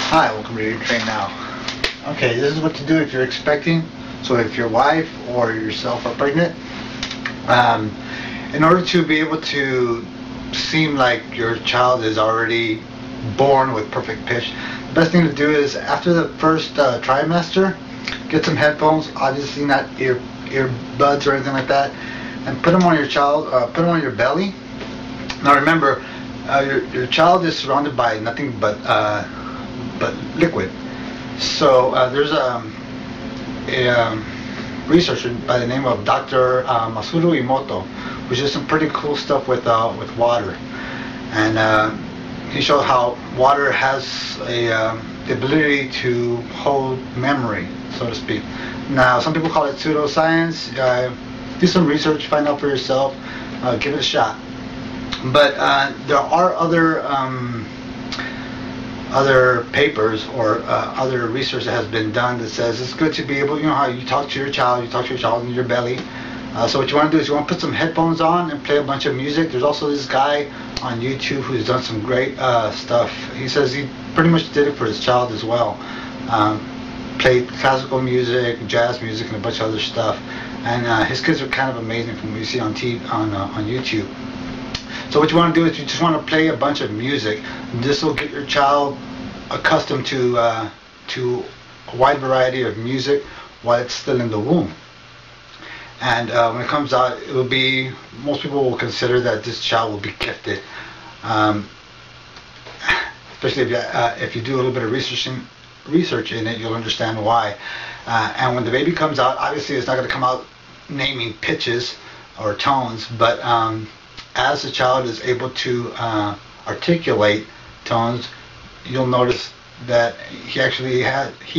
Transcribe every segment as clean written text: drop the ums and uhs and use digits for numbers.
Hi, welcome to Your Train Now. Okay, this is what to do if you're expecting. So if your wife or yourself are pregnant, um, in order to be able to seem like your child is already born with perfect pitch, the best thing to do is after the first trimester, get some headphones, obviously not earbuds or anything like that, and put them on your child, put them on your belly. Now remember, your child is surrounded by nothing but liquid. So there's a researcher by the name of Dr. Masaru Emoto, which is some pretty cool stuff with water, and he showed how water has the ability to hold memory, so to speak. Now, some people call it pseudoscience. Do some research, find out for yourself, give it a shot. But there are other papers or other research that has been done that says it's good to be able, you know how you talk to your child in your belly. So what you want to do is you want to put some headphones on and play a bunch of music. There's also this guy on YouTube who's done some great stuff. He says he pretty much did it for his child as well. Played classical music, jazz music, and a bunch of other stuff. And his kids are kind of amazing from what you see on YouTube. So what you want to do is you just want to play a bunch of music. This will get your child accustomed to a wide variety of music while it's still in the womb. And when it comes out, it will be, most people will consider that this child will be gifted. Especially if you do a little bit of research in it, you'll understand why. And when the baby comes out, obviously it's not going to come out naming pitches or tones, but as the child is able to articulate tones, you'll notice that he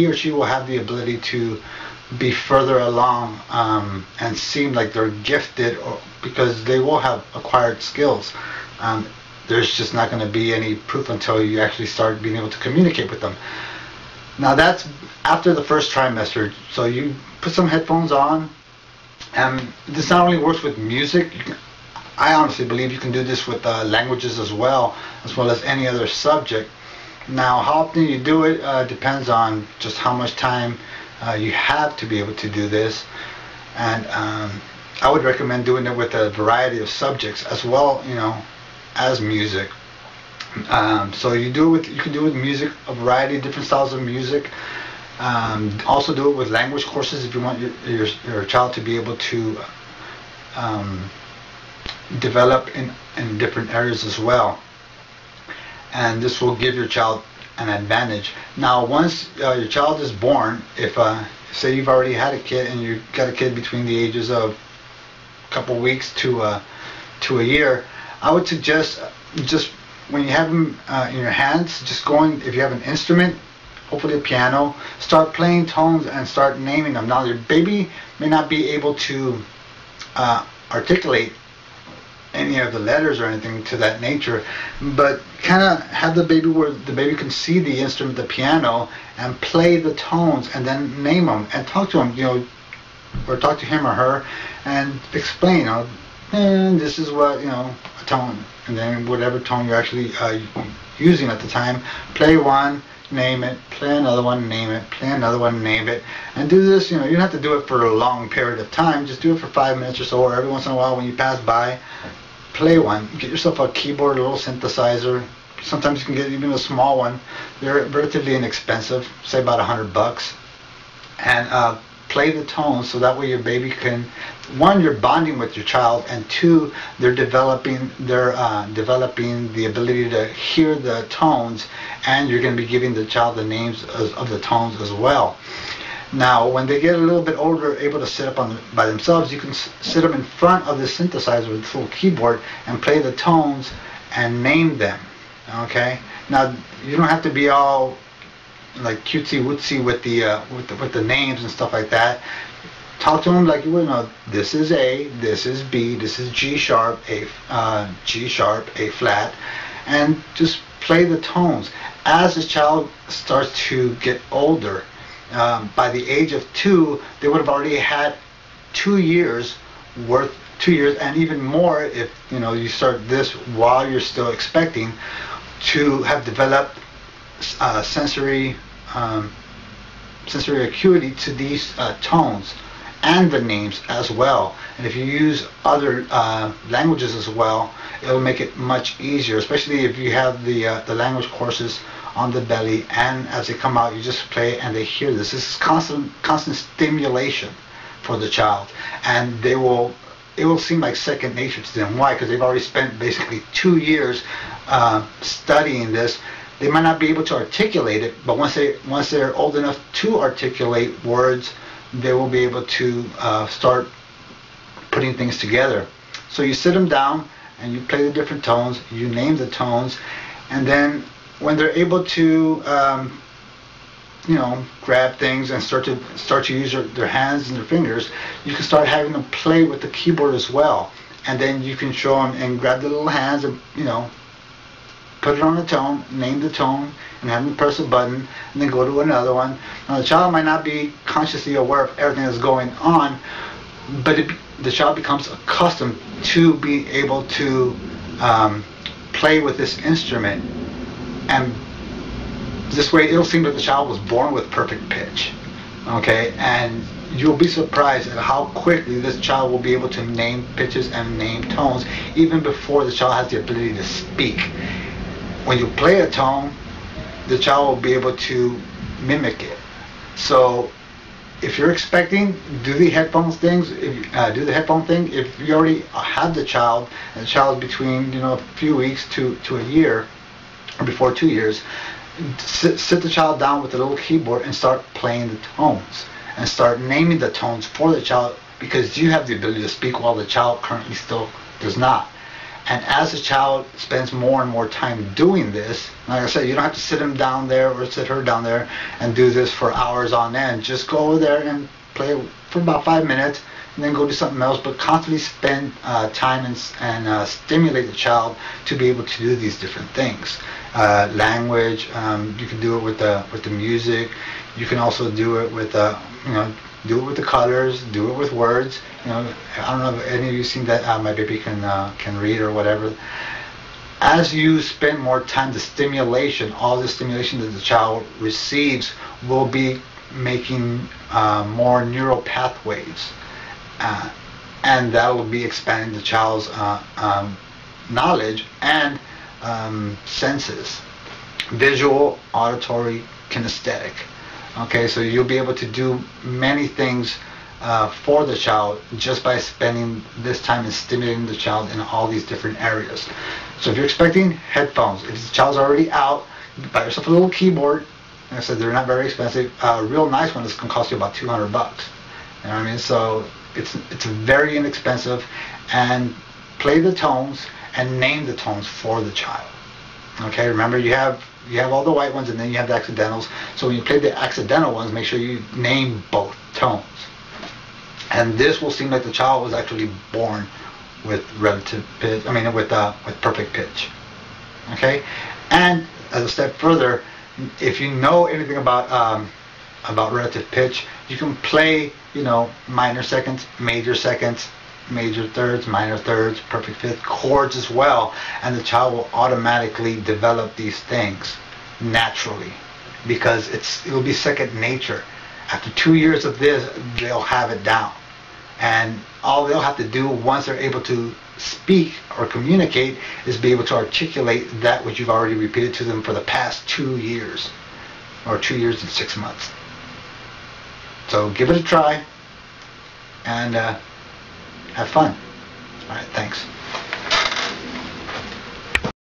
or she will have the ability to be further along and seem like they're gifted, because they will have acquired skills. There's just not going to be any proof until you actually start being able to communicate with them. Now that's after the first trimester. So you put some headphones on, and this not only works with music. I honestly believe you can do this with languages as well as any other subject. Now, how often you do it depends on just how much time you have to be able to do this. And I would recommend doing it with a variety of subjects as well, as music. So you can do it with music, a variety of different styles of music. Also do it with language courses if you want your child to be able to develop in different areas as well, and this will give your child an advantage. Now once your child is born, if say you've already had a kid and you've got a kid between the ages of a couple weeks to a year, I would suggest just when you have them in your hands, just going, if you have an instrument, hopefully a piano, start playing tones and start naming them. Now your baby may not be able to articulate any of the letters or anything to that nature, but kind of have the baby where the baby can see the instrument, the piano, and play the tones and then name them and talk to him, or talk to him or her and explain, and this is what, a tone, and then whatever tone you're actually using at the time, play one, name it, play another one, name it, play another one, name it, and do this. You don't have to do it for a long period of time. Just do it for 5 minutes or so, or every once in a while when you pass by, play one. Get yourself a keyboard, a little synthesizer. Sometimes you can get even a small one. They're relatively inexpensive, say about $100, and play the tones, so that way your baby can, one, you're bonding with your child, and two, they're developing the ability to hear the tones, and you're going to be giving the child the names of the tones as well. Now, when they get a little bit older, able to sit up by themselves, you can sit them in front of the synthesizer with this little keyboard and play the tones and name them. Okay. Now, you don't have to be all like cutesy wootsy with the names and stuff like that. Talk to them like you would know. This is A, this is B, this is G sharp, G sharp, A flat, and just play the tones. As the child starts to get older, by the age of 2, they would have already had 2 years and even more if you start this while you're still expecting, to have developed sensory sensory acuity to these tones and the names as well. And if you use other languages as well, it'll make it much easier, especially if you have the language courses on the belly, and as they come out, you just play and they hear this. This is constant stimulation for the child, and it will seem like second nature to them. Why? Because they've already spent basically 2 years studying this. They might not be able to articulate it, but once they're old enough to articulate words, they will be able to start putting things together. So you sit them down and you play the different tones, you name the tones, and then when they're able to grab things and start to use their hands and their fingers, you can start having them play with the keyboard as well. And then you can show them and grab the little hands and put it on the tone, name the tone, and have them press a button, and then go to another one. Now the child might not be consciously aware of everything that's going on, but the child becomes accustomed to being able to play with this instrument, and this way it'll seem that the child was born with perfect pitch. Okay, and you'll be surprised at how quickly this child will be able to name pitches and name tones even before the child has the ability to speak. When you play a tone, the child will be able to mimic it. So if you're expecting, do the headphone thing. If you already have the child, and the child is between a few weeks to a year, or before 2 years, sit the child down with a little keyboard and start playing the tones and start naming the tones for the child, because you have the ability to speak while the child currently still does not. And as the child spends more and more time doing this, like I said, you don't have to sit him down there or sit her down there and do this for hours on end. Just go over there and play for about 5 minutes and then go do something else, but constantly spend time and stimulate the child to be able to do these different things. Language, you can do it with the music. You can also do it with do it with the colors, do it with words. I don't know if any of you seen that My Baby Can Read or whatever. As you spend more time, the stimulation, all the stimulation that the child receives will be making more neural pathways, and that will be expanding the child's knowledge and senses, visual, auditory, kinesthetic. Okay, so you'll be able to do many things for the child just by spending this time and stimulating the child in all these different areas. So if you're expecting headphones, if the child's already out, buy yourself a little keyboard. Like I said, they're not very expensive. A real nice one is going to cost you about $200. You know what I mean? So it's very inexpensive, and play the tones and name the tones for the child. Okay, remember you have all the white ones and then you have the accidentals. So when you play the accidental ones, make sure you name both tones. And this will seem like the child was actually born with relative pitch. With perfect pitch. Okay, and as a step further, if you know anything about relative pitch, you can play minor seconds, major seconds, major thirds, minor thirds, perfect fifth, chords as well, and the child will automatically develop these things naturally, because it'll be second nature. After 2 years of this, they'll have it down, and all they'll have to do once they're able to speak or communicate is be able to articulate that which you've already repeated to them for the past 2 years, or 2 years and 6 months. So give it a try and have fun. All right, thanks.